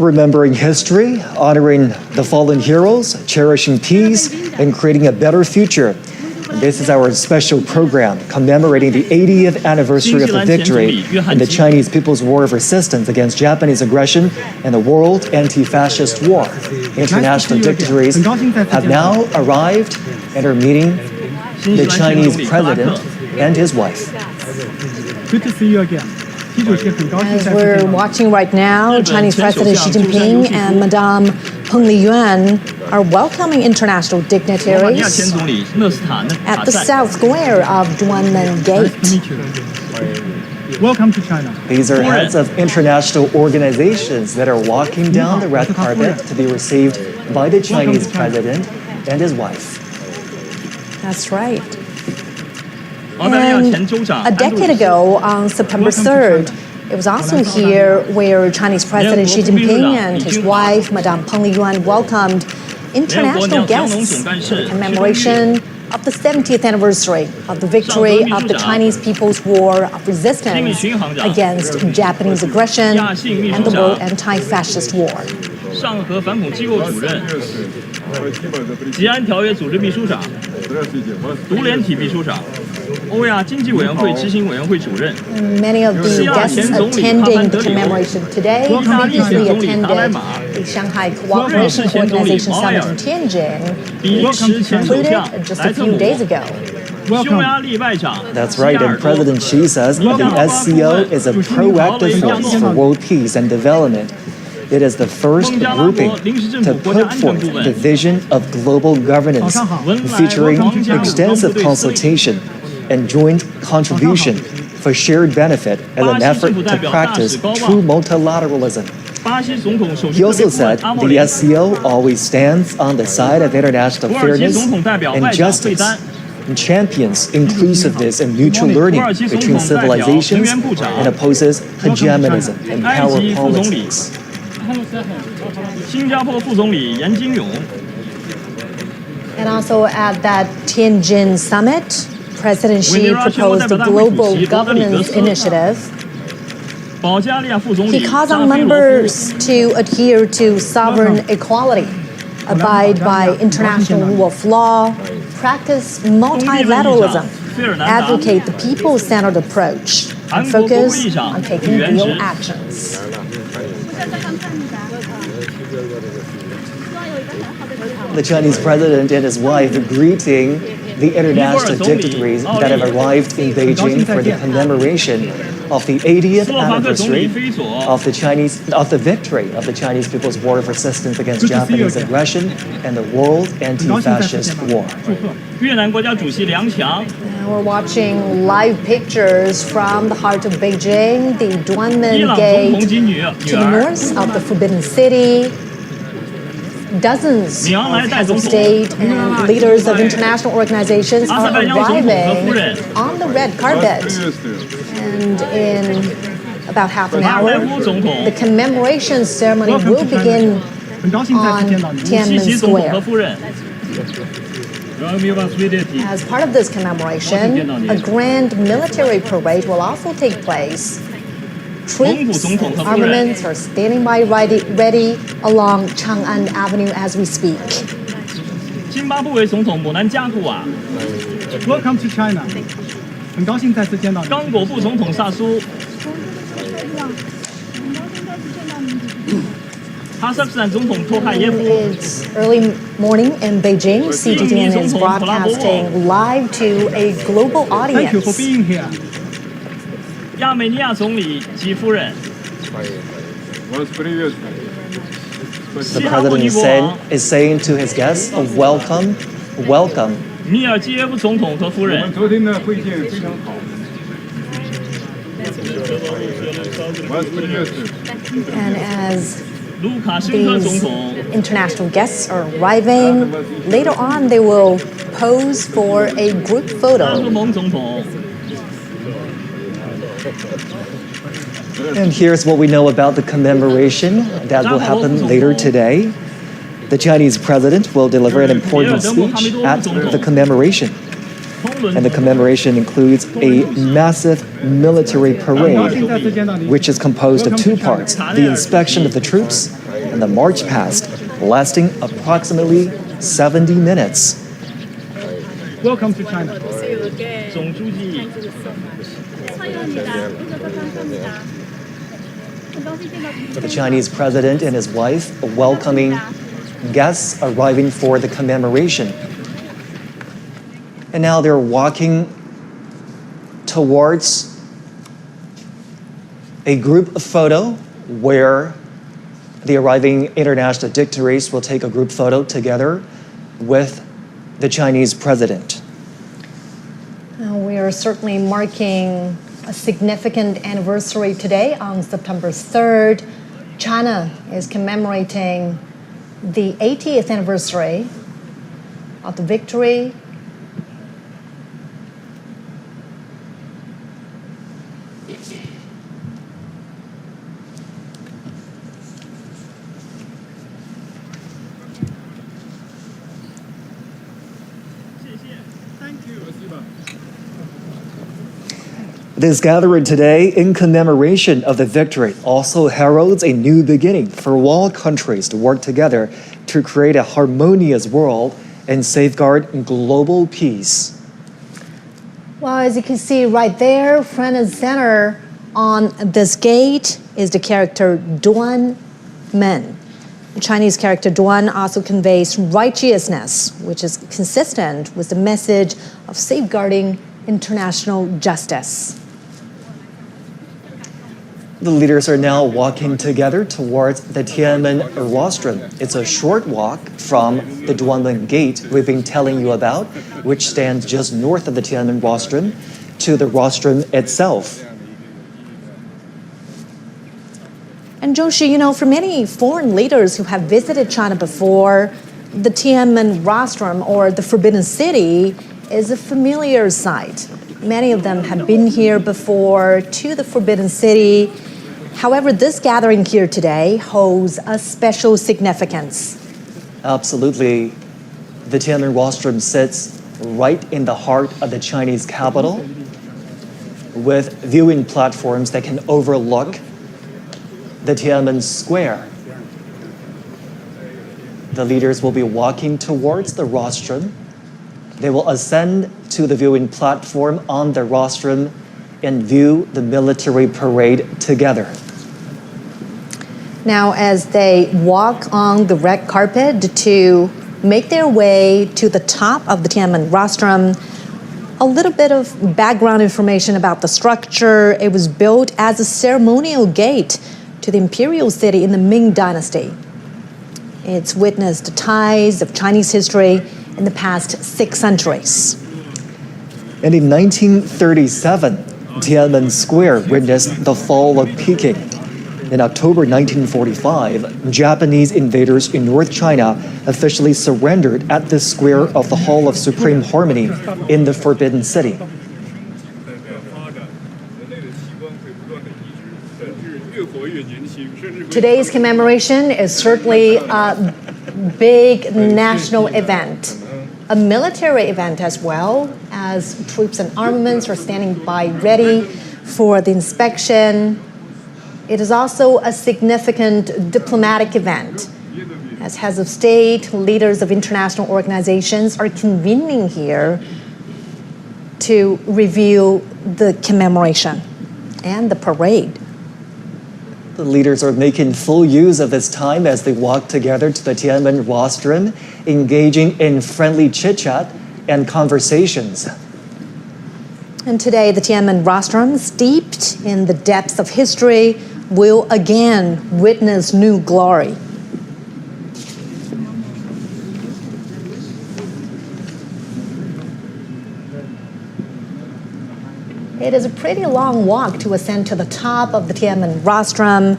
Remembering history, honoring the fallen heroes, cherishing peace, and creating a better future. This is our special program commemorating the 80th anniversary of the victory in the Chinese People's War of Resistance against Japanese aggression and the World Anti-Fascist War. International dignitaries have now arrived and are meeting the Chinese president and his wife. Good to see you again. As we're watching right now, Chinese President Xi Jinping and Madame Peng Liyuan are welcoming international dignitaries at the South Square of Duanmen Gate. Welcome to China. These are heads of international organizations that are walking down the red carpet to be received by the Chinese president and his wife. That's right. And a decade ago, on September 3rd, it was also here where Chinese President Xi Jinping and his wife, Madame Peng Liyuan, welcomed international guests for the commemoration of the 70th anniversary of the victory of the Chinese People's War of Resistance against Japanese aggression and the World Anti-Fascist War. 上合反恐机构主任、吉安条约组织秘书长、独联体秘书长、欧亚经济委员会执行委员会主任。Many of the guests attending the commemoration today previously attended the Shanghai Cooperation Organization Summit in Tianjin, which concluded just a few days ago. That's right, and President Xi says the SCO is a proactive force for world peace and development. It is the first grouping to put forth the vision of global governance, featuring extensive consultation and joint contribution for shared benefit as an effort to practice true multilateralism. He also said the SCO always stands on the side of international fairness and justice, and champions inclusiveness and mutual learning between civilizations and opposes hegemonism and power politics. 新加坡副总理严金勇 And also at that Tianjin summit, President Xi proposed a global governance initiative. He called on members to adhere to sovereign equality, abide by international rule of law, practice multilateralism, advocate the people-centered approach, and focus on taking real actions. The Chinese president and his wife greeting the international dignitaries that have arrived in Beijing for the commemoration of the 80th anniversary of the victory of the Chinese People's War of Resistance against Japanese aggression and the World Anti-Fascist War. We're watching live pictures from the heart of Beijing, the Duanmen Gate, to the north of the Forbidden City. Dozens of heads of state and leaders of international organizations are arriving on the red carpet. And in about half an hour, the commemoration ceremony will begin on Tiananmen Square. As part of this commemoration, a grand military parade will also take place. Troops and armaments are standing by ready along Chang'an Avenue as we speak. Welcome to China. 很高兴再次见到你。刚果副总统萨苏。It's early morning in Beijing. CGTN is broadcasting live to a global audience. Thank you for being here. 亚美尼亚总理及夫人。 The president is saying to his guests, welcome, welcome. 米尔基耶夫总统和夫人。 昨天的会见非常好。 And as these international guests are arriving, later on they will pose for a group photo. And here's what we know about the commemoration that will happen later today. The Chinese president will deliver an important speech at the commemoration. And the commemoration includes a massive military parade, which is composed of two parts, the inspection of the troops and the march past, lasting approximately 70 minutes. Welcome to China. 总书记 The Chinese president and his wife welcoming guests arriving for the commemoration. And now they're walking towards a group photo where the arriving international dignitaries will take a group photo together with the Chinese president. We are certainly marking a significant anniversary today on September 3rd. China is commemorating the 80th anniversary of the victory This gathering today in commemoration of the victory also heralds a new beginning for all countries to work together to create a harmonious world and safeguard global peace. Well, as you can see right there, front and center on this gate is the character Duan Men. The Chinese character Duan also conveys righteousness, which is consistent with the message of safeguarding international justice. The leaders are now walking together towards the Tiananmen rostrum. It's a short walk from the Duanmen Gate we've been telling you about, which stands just north of the Tiananmen rostrum, to the rostrum itself. And Joshi, you know, for many foreign leaders who have visited China before, the Tiananmen rostrum, or the Forbidden City, is a familiar sight. Many of them have been here before to the Forbidden City. However, this gathering here today holds a special significance. Absolutely. The Tiananmen rostrum sits right in the heart of the Chinese capital with viewing platforms that can overlook the Tiananmen Square. The leaders will be walking towards the rostrum. They will ascend to the viewing platform on the rostrum and view the military parade together. Now, as they walk on the red carpet to make their way to the top of the Tiananmen rostrum, a little bit of background information about the structure. It was built as a ceremonial gate to the imperial city in the Ming Dynasty. It's witnessed the ties of Chinese history in the past 6 centuries. And in 1937, Tiananmen Square witnessed the fall of Peking. In October 1945, Japanese invaders in North China officially surrendered at the square of the Hall of Supreme Harmony in the Forbidden City. Today's commemoration is certainly a big national event, a military event as well, as troops and armaments are standing by ready for the inspection. It is also a significant diplomatic event, as heads of state, leaders of international organizations are convening here to review the commemoration and the parade. The leaders are making full use of this time as they walk together to the Tiananmen rostrum, engaging in friendly chit-chat and conversations. And today, the Tiananmen rostrum, steeped in the depths of history, will again witness new glory. It is a pretty long walk to ascend to the top of the Tiananmen rostrum.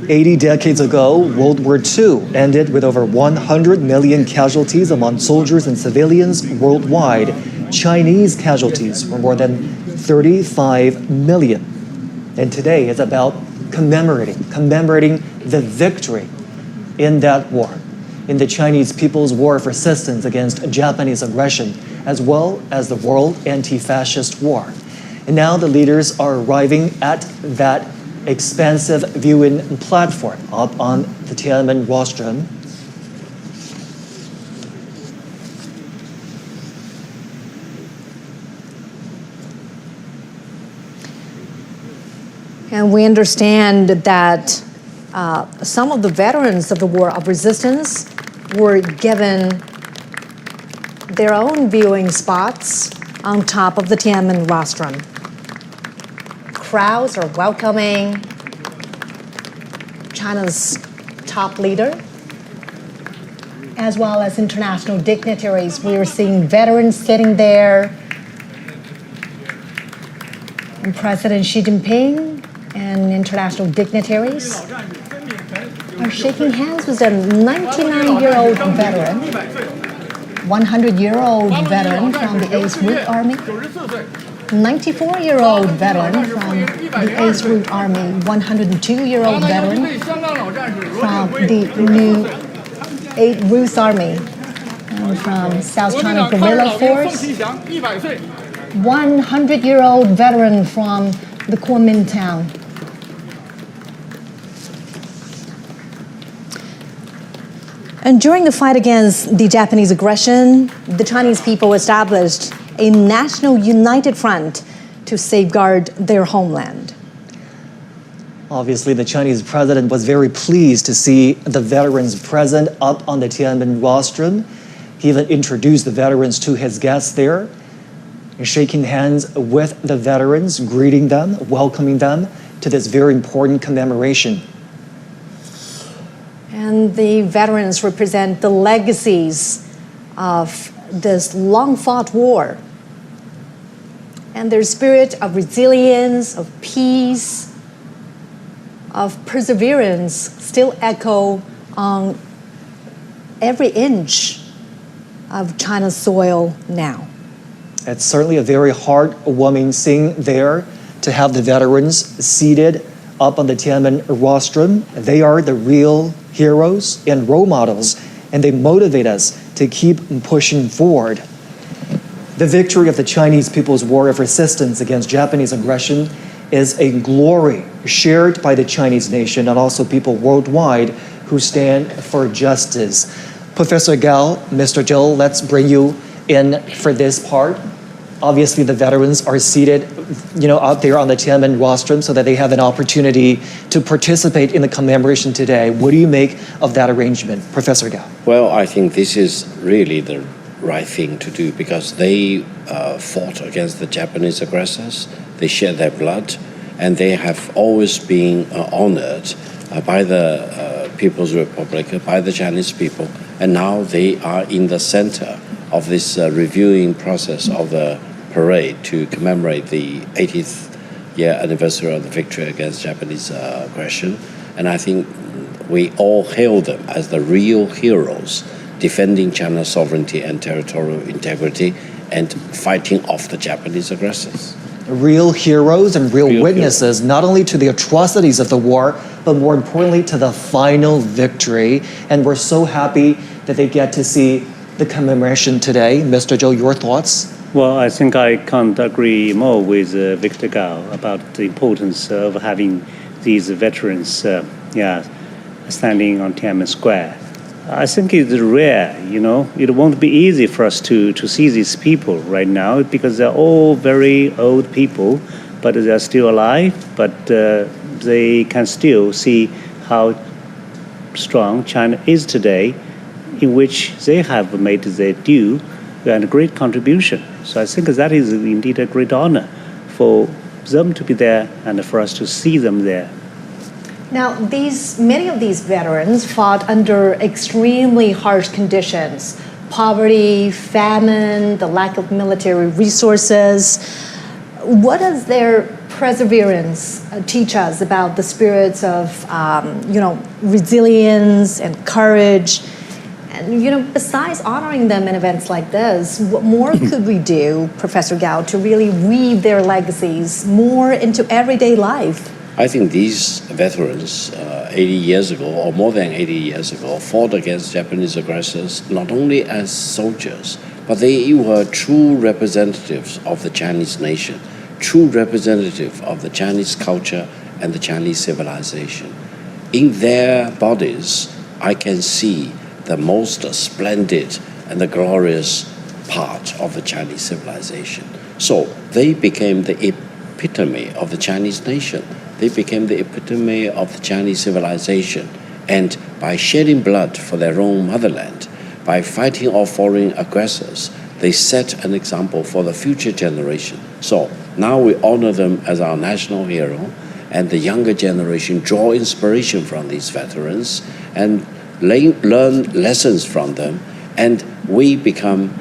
"80 decades ago, World War II ended with over 100 million casualties among soldiers and civilians worldwide. Chinese casualties were more than 35 million. And today is about commemorating the victory in that war, in the Chinese people's war of resistance against Japanese aggression as well as the World Anti-Fascist War. And now the leaders are arriving at that expansive viewing platform up on the Tiananmen rostrum. And we understand that some of the veterans of the War of Resistance were given their own viewing spots on top of the Tiananmen rostrum. Crowds are welcoming China's top leader, as well as international dignitaries. We are seeing veterans sitting there, and President Xi Jinping and international dignitaries are shaking hands with a 99-year-old veteran, 100-year-old veteran from the 8th Route Army, 94-year-old veteran from the 8th Route Army, 102-year-old veteran from the new 8th Route Army, and from South China Guerrilla Force, 100-year-old veteran from the Kuomintang. And during the fight against the Japanese aggression, the Chinese people established a national united front to safeguard their homeland. Obviously, the Chinese president was very pleased to see the veterans present up on the Tiananmen rostrum. He even introduced the veterans to his guests there, shaking hands with the veterans, greeting them, welcoming them to this very important commemoration. And the veterans represent the legacies of this long-fought war. And their spirit of resilience, of peace, of perseverance still echo on every inch of China's soil now. It's certainly a very heartwarming scene there to have the veterans seated up on the Tiananmen rostrum. They are the real heroes and role models, and they motivate us to keep pushing forward. The victory of the Chinese People's War of Resistance against Japanese aggression is a glory shared by the Chinese nation and also people worldwide who stand for justice. Professor Gao, Mr. Zhou, let's bring you in for this part. Obviously, the veterans are seated, out there on the Tiananmen rostrum so that they have an opportunity to participate in the commemoration today. What do you make of that arrangement, Professor Gao? Well, I think this is really the right thing to do because they fought against the Japanese aggressors. They shed their blood, and they have always been honored by the People's Republic, by the Chinese people, and now they are in the center of this reviewing process of the parade to commemorate the 80th year anniversary of the victory against Japanese aggression. And I think we all hail them as the real heroes defending China's sovereignty and territorial integrity and fighting off the Japanese aggressors. Real heroes and real witnesses, not only to the atrocities of the war, but more importantly to the final victory. And we're so happy that they get to see the commemoration today. Mr. Zhou, your thoughts? Well, I think I can't agree more with Victor Gao about the importance of having these veterans standing on Tiananmen Square. I think it's rare, It won't be easy for us to see these people right now because they're all very old people, but they're still alive, but they can still see how strong China is today, in which they have made their due and a great contribution. So I think that is indeed a great honor for them to be there and for us to see them there. Now, many of these veterans fought under extremely harsh conditions: poverty, famine, the lack of military resources. What does their perseverance teach us about the spirits of, resilience and courage? And, besides honoring them in events like this, what more could we do, Professor Gao, to really weave their legacies more into everyday life? I think these veterans, 80 years ago, or more than 80 years ago, fought against Japanese aggressors, not only as soldiers, but they were true representatives of the Chinese nation, true representative of the Chinese culture and the Chinese civilization. In their bodies, I can see the most splendid and the glorious part of the Chinese civilization. So they became the epitome of the Chinese nation. They became the epitome of the Chinese civilization. And by shedding blood for their own motherland, by fighting off foreign aggressors, they set an example for the future generation. So now we honor them as our national hero, and the younger generation draw inspiration from these veterans and learn lessons from them, and we become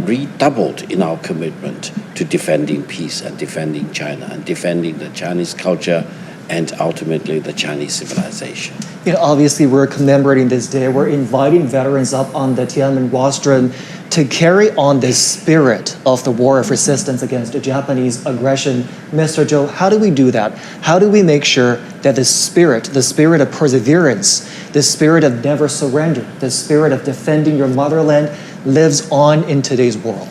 redoubled in our commitment to defending peace and defending China and defending the Chinese culture and ultimately the Chinese civilization. You know, obviously, we're commemorating this day. We're inviting veterans up on the Tiananmen rostrum to carry on this spirit of the war of resistance against the Japanese aggression. Mr. Zhou, how do we do that? How do we make sure that the spirit of perseverance, the spirit of never surrender, the spirit of defending your motherland lives on in today's world?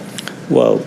Well,